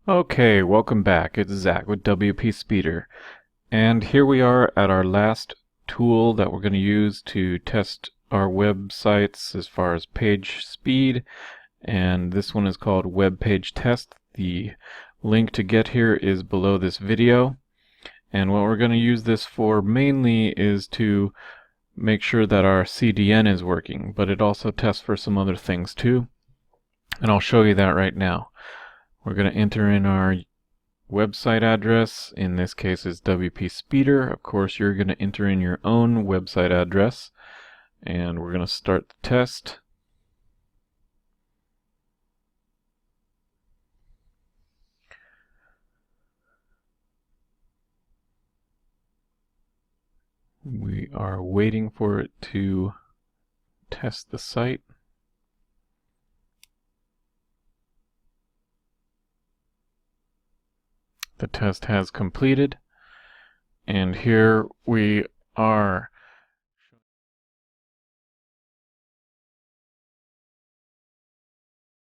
Okay, welcome back. It's Zach with WP Speeder. And here we are at our last tool that we're going to use to test our websites as far as page speed. And this one is called WebPage Test. The link to get here is below this video. And what we're going to use this for mainly is to make sure that our CDN is working, but it also tests for some other things too. And I'll show you that right now. We're going to enter in our website address. In this case is WP Speeder. Of course, you're going to enter in your own website address, and we're going to start the test. We are waiting for it to test the site. The test has completed, and here we are